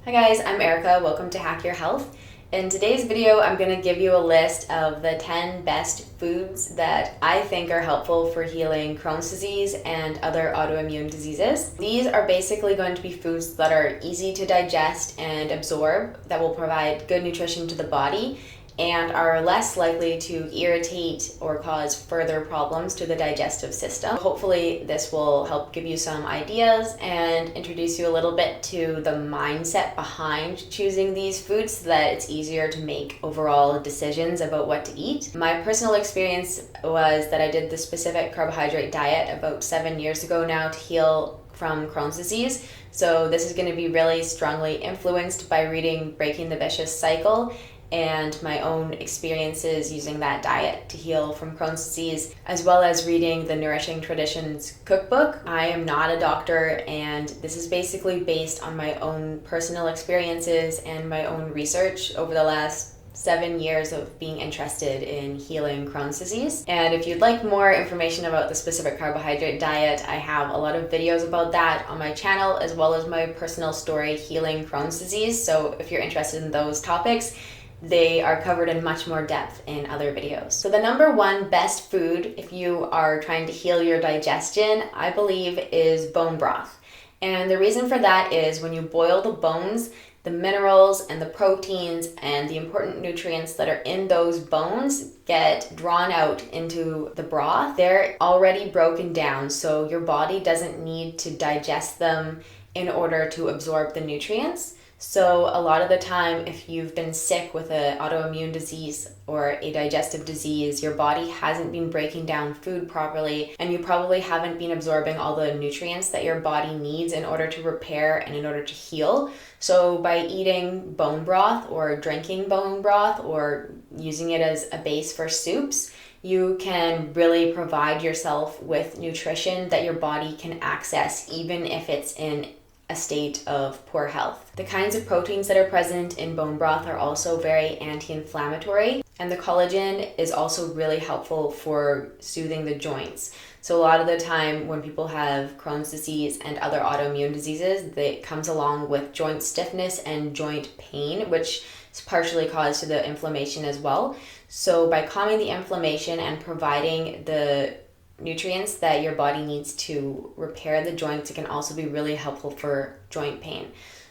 Hi guys, I'm Erica. Welcome to Hack Your Health. In today's video, I'm going to give you a list of the 10 best foods that I think are helpful for healing Crohn's disease and other autoimmune diseases. These are basically going to be foods that are easy to digest and absorb, that will provide good nutrition to the body, and are less likely to irritate or cause further problems to the digestive system. Hopefully this will help give you some ideas and introduce you a little bit to the mindset behind choosing these foods so that it's easier to make overall decisions about what to eat. My personal experience was that I did the specific carbohydrate diet about 7 years ago now to heal from Crohn's disease. So this is going to be really strongly influenced by reading Breaking the Vicious Cycle and my own experiences using that diet to heal from Crohn's disease, as well as reading the Nourishing Traditions Cookbook. I am not a doctor, and this is basically based on my own personal experiences and my own research over the last 7 years of being interested in healing Crohn's disease. And if you'd like more information about the specific carbohydrate diet, I have a lot of videos about that on my channel, as well as my personal story healing Crohn's disease. So if you're interested in those topics, they are covered in much more depth in other videos. So the number one best food if you are trying to heal your digestion, I believe, is bone broth. And the reason for that is when you boil the bones, the minerals and the proteins and the important nutrients that are in those bones get drawn out into the broth. They're already broken down, so your body doesn't need to digest them in order to absorb the nutrients. So a lot of the time, if you've been sick with an autoimmune disease or a digestive disease, your body hasn't been breaking down food properly, and you probably haven't been absorbing all the nutrients that your body needs in order to repair and in order to heal. So by eating bone broth or drinking bone broth or using it as a base for soups, you can really provide yourself with nutrition that your body can access even if it's in a state of poor health. The kinds of proteins that are present in bone broth are also very anti-inflammatory, and the collagen is also really helpful for soothing the joints. So a lot of the time when people have Crohn's disease and other autoimmune diseases, it comes along with joint stiffness and joint pain, which is partially caused to the inflammation as well. So by calming the inflammation and providing the nutrients that your body needs to repair the joints, it can also be really helpful for joint pain.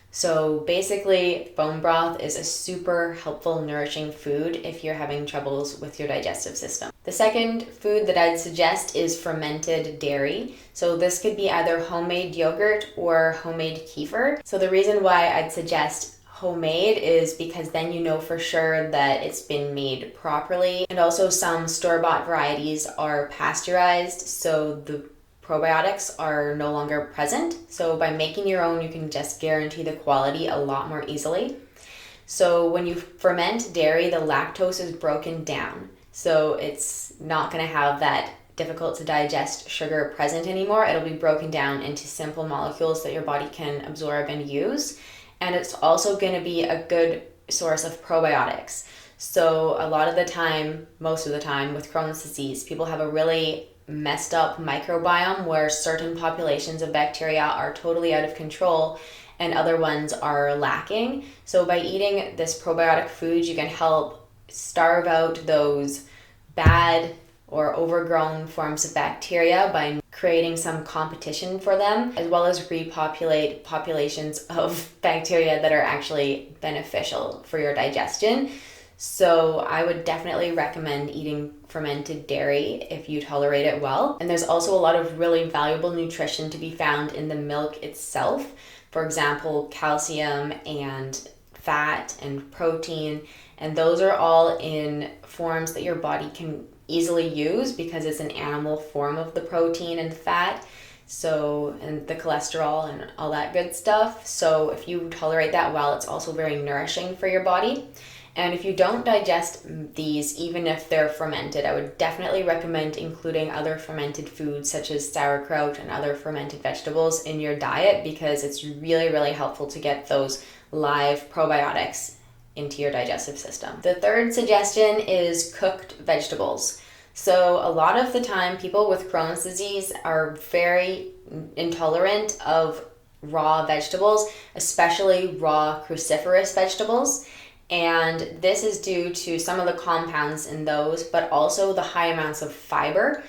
So basically, bone broth is a super helpful, nourishing food if you're having troubles with your digestive system. The second food that I'd suggest is fermented dairy. So this could be either homemade yogurt or homemade kefir. So the reason why I'd suggest homemade is because then you know for sure that it's been made properly. And also some store-bought varieties are pasteurized, so the probiotics are no longer present. So by making your own, you can just guarantee the quality a lot more easily. So when you ferment dairy, the lactose is broken down. So it's not going to have that difficult to digest sugar present anymore. It'll be broken down into simple molecules that your body can absorb and use. And it's also going to be a good source of probiotics. So a lot of the time, most of the time with Crohn's disease, people have a really messed up microbiome where certain populations of bacteria are totally out of control and other ones are lacking. So by eating this probiotic food, you can help starve out those bad or overgrown forms of bacteria by creating some competition for them, as well as repopulate populations of bacteria that are actually beneficial for your digestion. So I would definitely recommend eating fermented dairy if you tolerate it well. And there's also a lot of really valuable nutrition to be found in the milk itself. For example, calcium and fat and protein, and those are all in forms that your body can easily use because it's an animal form of the protein and fat, so, and the cholesterol and all that good stuff. So if you tolerate that well, it's also very nourishing for your body. And if you don't digest these, even if they're fermented, I would definitely recommend including other fermented foods such as sauerkraut and other fermented vegetables in your diet, because it's really, really helpful to get those live probiotics into your digestive system. The third suggestion is cooked vegetables. So a lot of the time, people with Crohn's disease are very intolerant of raw vegetables, especially raw cruciferous vegetables. And this is due to some of the compounds in those, but also the high amounts of fiber.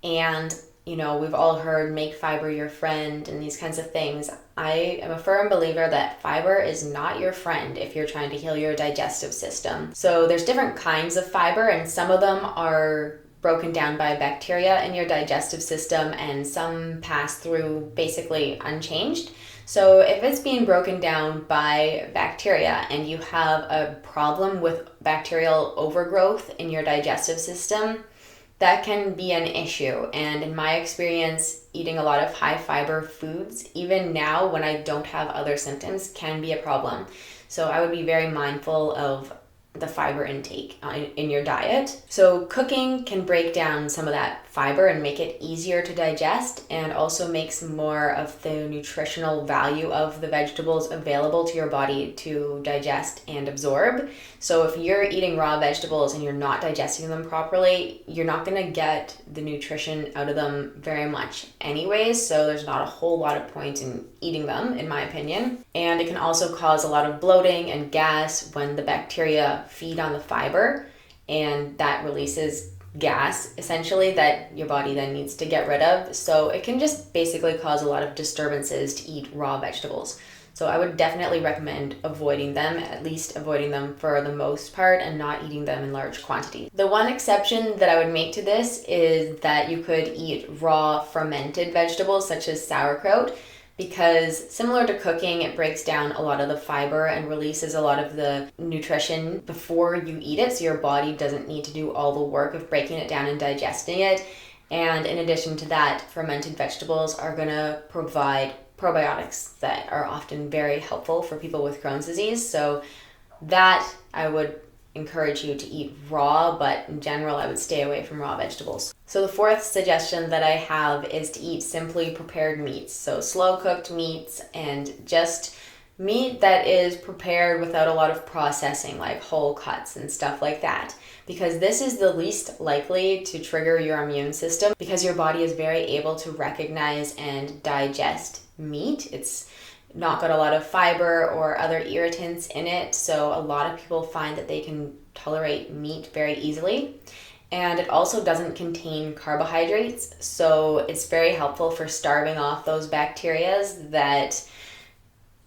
And we've all heard make fiber your friend and these kinds of things. I am a firm believer that fiber is not your friend if you're trying to heal your digestive system. So there's different kinds of fiber, and some of them are broken down by bacteria in your digestive system, and some pass through basically unchanged. So if it's being broken down by bacteria and you have a problem with bacterial overgrowth in your digestive system, that can be an issue. And in my experience, eating a lot of high fiber foods, even now when I don't have other symptoms, can be a problem. So I would be very mindful of the fiber intake in your diet. So cooking can break down some of that fiber and make it easier to digest, and also makes more of the nutritional value of the vegetables available to your body to digest and absorb. So if you're eating raw vegetables and you're not digesting them properly, you're not going to get the nutrition out of them very much anyways, so there's not a whole lot of point in eating them, in my opinion. And it can also cause a lot of bloating and gas when the bacteria feed on the fiber, and that releases gas essentially that your body then needs to get rid of. So it can just basically cause a lot of disturbances to eat raw vegetables. So I would definitely recommend avoiding them, at least avoiding them for the most part, and not eating them in large quantities. The one exception that I would make to this is that you could eat raw fermented vegetables such as sauerkraut, because similar to cooking, it breaks down a lot of the fiber and releases a lot of the nutrition before you eat it, so your body doesn't need to do all the work of breaking it down and digesting it. And in addition to that, fermented vegetables are going to provide probiotics that are often very helpful for people with Crohn's disease. So that I would encourage you to eat raw, but in general I would stay away from raw vegetables. So the fourth suggestion that I have is to eat simply prepared meats. So slow cooked meats and just meat that is prepared without a lot of processing, like whole cuts and stuff like that. Because this is the least likely to trigger your immune system, because your body is very able to recognize and digest meat. It's not got a lot of fiber or other irritants in it, so a lot of people find that they can tolerate meat very easily. And it also doesn't contain carbohydrates, so it's very helpful for starving off those bacteria that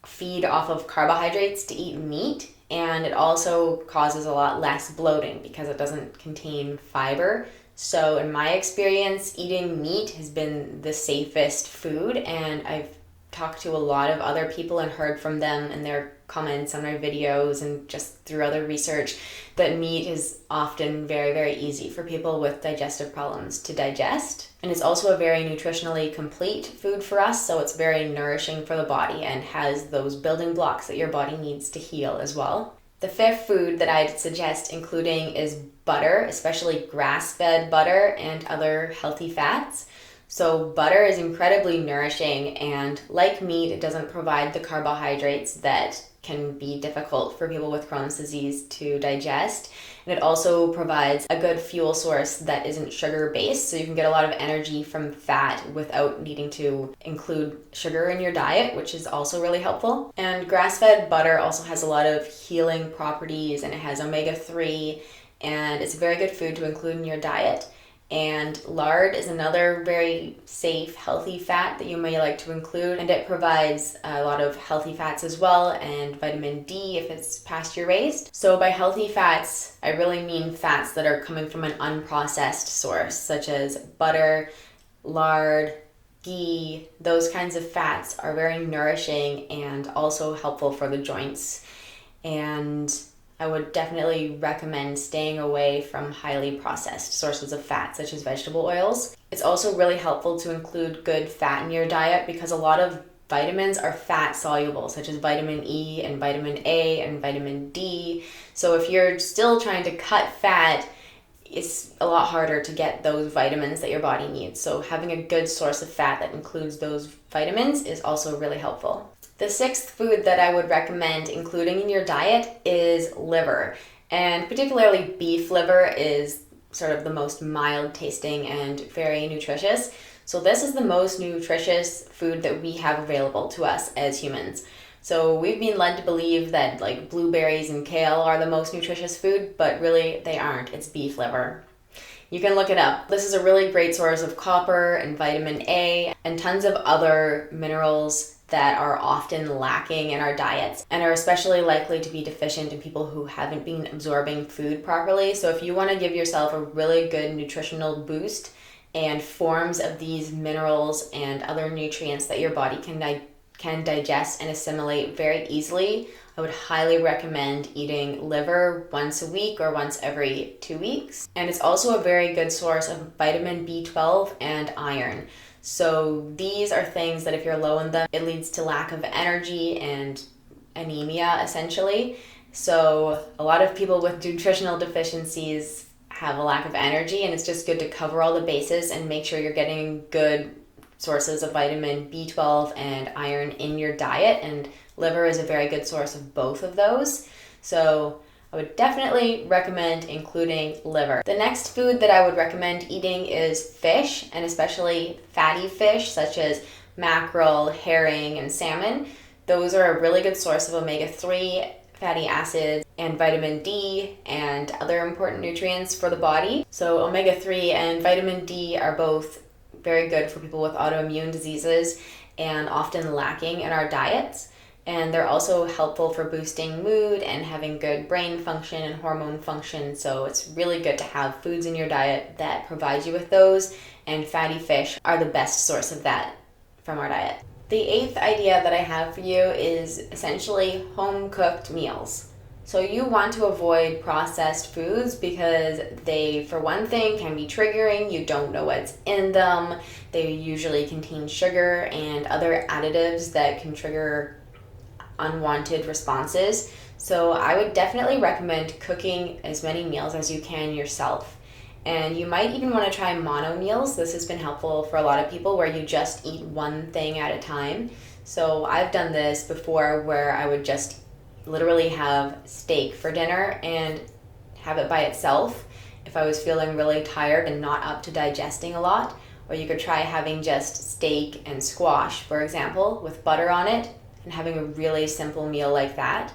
feed off of carbohydrates to eat meat. And it also causes a lot less bloating because it doesn't contain fiber. So in my experience, eating meat has been the safest food, and I've talked to a lot of other people and heard from them and their comments on my videos and just through other research that meat is often very, very easy for people with digestive problems to digest. And it's also a very nutritionally complete food for us, so it's very nourishing for the body and has those building blocks that your body needs to heal as well. The fifth food that I'd suggest including is butter, especially grass-fed butter and other healthy fats. So butter is incredibly nourishing, and like meat, it doesn't provide the carbohydrates that can be difficult for people with Crohn's disease to digest. And it also provides a good fuel source that isn't sugar-based, so you can get a lot of energy from fat without needing to include sugar in your diet, which is also really helpful. And grass-fed butter also has a lot of healing properties, and it has omega-3, and it's a very good food to include in your diet. And lard is another very safe, healthy fat that you may like to include, and it provides a lot of healthy fats as well, and vitamin D if it's pasture raised. So by healthy fats, I really mean fats that are coming from an unprocessed source, such as butter, lard, ghee. Those kinds of fats are very nourishing and also helpful for the joints. And I would definitely recommend staying away from highly processed sources of fat, such as vegetable oils. It's also really helpful to include good fat in your diet because a lot of vitamins are fat soluble, such as vitamin E and vitamin A and vitamin D. So if you're still trying to cut fat, it's a lot harder to get those vitamins that your body needs. So having a good source of fat that includes those vitamins is also really helpful. The sixth food that I would recommend including in your diet is liver, and particularly beef liver is sort of the most mild tasting and very nutritious. So this is the most nutritious food that we have available to us as humans. So we've been led to believe that like blueberries and kale are the most nutritious food, but really they aren't. It's beef liver. You can look it up. This is a really great source of copper and vitamin A and tons of other minerals that are often lacking in our diets and are especially likely to be deficient in people who haven't been absorbing food properly. So if you want to give yourself a really good nutritional boost and forms of these minerals and other nutrients that your body can digest and assimilate very easily, I would highly recommend eating liver once a week or once every 2 weeks. And it's also a very good source of vitamin B12 and iron. So these are things that if you're low in them, it leads to lack of energy and anemia essentially. So a lot of people with nutritional deficiencies have a lack of energy, and it's just good to cover all the bases and make sure you're getting good sources of vitamin B12 and iron in your diet, and liver is a very good source of both of those. So I would definitely recommend including liver. The next food that I would recommend eating is fish, and especially fatty fish such as mackerel, herring, and salmon. Those are a really good source of omega-3 fatty acids and vitamin D and other important nutrients for the body. So omega-3 and vitamin D are both very good for people with autoimmune diseases and often lacking in our diets. And they're also helpful for boosting mood and having good brain function and hormone function. So it's really good to have foods in your diet that provide you with those, and fatty fish are the best source of that from our diet. The eighth idea that I have for you is essentially home-cooked meals. So you want to avoid processed foods because they, for one thing, can be triggering. You don't know what's in them. They usually contain sugar and other additives that can trigger unwanted responses. So I would definitely recommend cooking as many meals as you can yourself. And you might even want to try mono meals. This has been helpful for a lot of people where you just eat one thing at a time. So I've done this before where I would just literally have steak for dinner and have it by itself if I was feeling really tired and not up to digesting a lot. Or you could try having just steak and squash, for example, with butter on it, and having a really simple meal like that.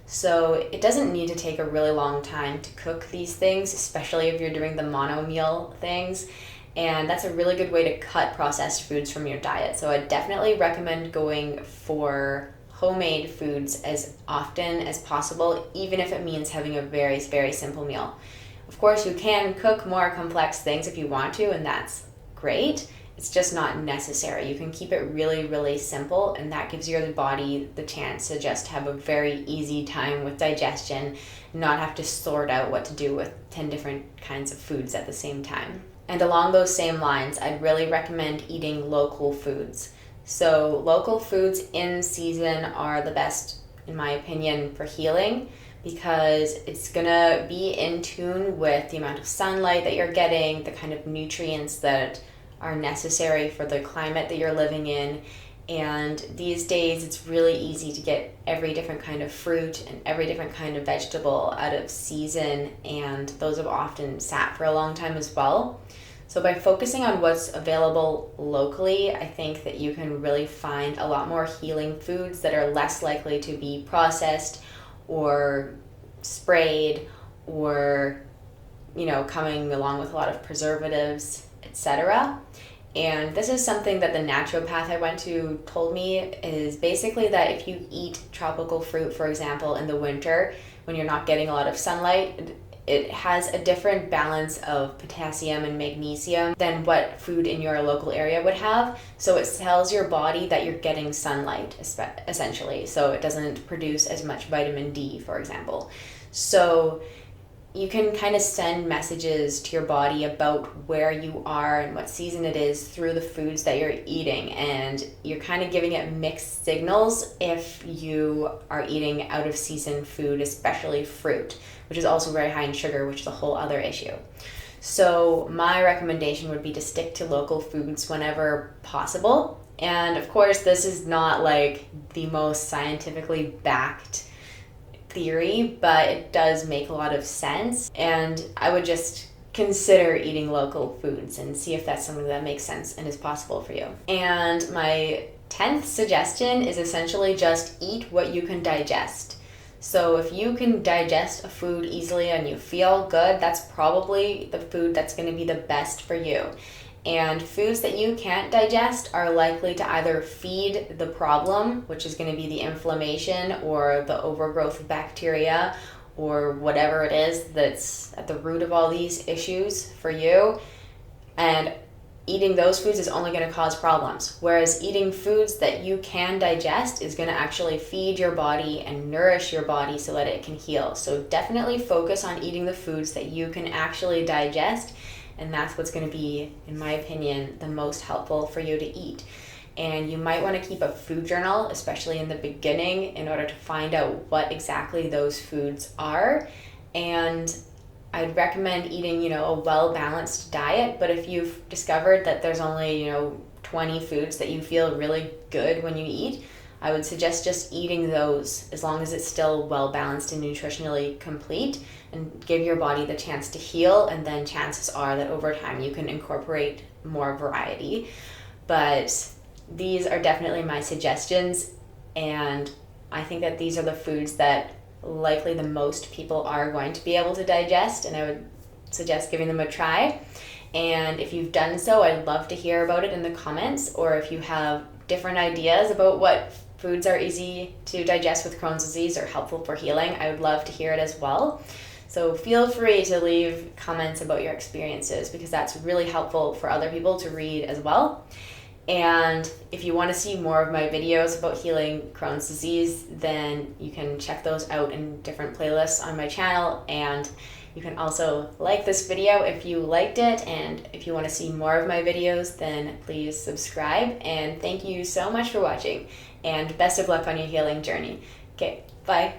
So it doesn't need to take a really long time to cook these things, especially if you're doing the mono meal things. And that's a really good way to cut processed foods from your diet. So I definitely recommend going for homemade foods as often as possible, even if it means having a very, very simple meal. Of course, you can cook more complex things if you want to, and that's great. It's just not necessary. You can keep it really, really simple, and that gives your body the chance to just have a very easy time with digestion, not have to sort out what to do with 10 different kinds of foods at the same time. And along those same lines, I'd really recommend eating local foods. So local foods in season are the best, in my opinion, for healing, because it's gonna be in tune with the amount of sunlight that you're getting, the kind of nutrients that are necessary for the climate that you're living in. And these days it's really easy to get every different kind of fruit and every different kind of vegetable out of season, and those have often sat for a long time as well. So by focusing on what's available locally, I think that you can really find a lot more healing foods that are less likely to be processed or sprayed or, coming along with a lot of preservatives, etc. And this is something that the naturopath I went to told me is basically that if you eat tropical fruit, for example, in the winter, when you're not getting a lot of sunlight, it has a different balance of potassium and magnesium than what food in your local area would have. So it tells your body that you're getting sunlight, essentially. So it doesn't produce as much vitamin D, for example. So you can kind of send messages to your body about where you are and what season it is through the foods that you're eating, and you're kind of giving it mixed signals if you are eating out of season food, especially fruit, which is also very high in sugar, which is a whole other issue. So my recommendation would be to stick to local foods whenever possible. And of course, this is not like the most scientifically backed theory, but it does make a lot of sense. And I would just consider eating local foods and see if that's something that makes sense and is possible for you. And my 10th suggestion is essentially just eat what you can digest. So if you can digest a food easily and you feel good, that's probably the food that's going to be the best for you. And foods that you can't digest are likely to either feed the problem, which is going to be the inflammation or the overgrowth of bacteria or whatever it is that's at the root of all these issues for you. And eating those foods is only going to cause problems. Whereas eating foods that you can digest is going to actually feed your body and nourish your body so that it can heal. So definitely focus on eating the foods that you can actually digest. And that's what's going to be, in my opinion, the most helpful for you to eat. And you might want to keep a food journal, especially in the beginning, in order to find out what exactly those foods are. And I'd recommend eating, a well-balanced diet. But if you've discovered that there's only, 20 foods that you feel really good when you eat, I would suggest just eating those as long as it's still well-balanced and nutritionally complete, and give your body the chance to heal. And then chances are that over time you can incorporate more variety. But these are definitely my suggestions, and I think that these are the foods that likely the most people are going to be able to digest, and I would suggest giving them a try. And if you've done so, I'd love to hear about it in the comments, or if you have different ideas about what foods are easy to digest with Crohn's disease or helpful for healing, I would love to hear it as well. So feel free to leave comments about your experiences, because that's really helpful for other people to read as well. And if you want to see more of my videos about healing Crohn's disease, then you can check those out in different playlists on my channel. And you can also like this video if you liked it. And if you want to see more of my videos, then please subscribe. And thank you so much for watching. And best of luck on your healing journey. Okay, bye.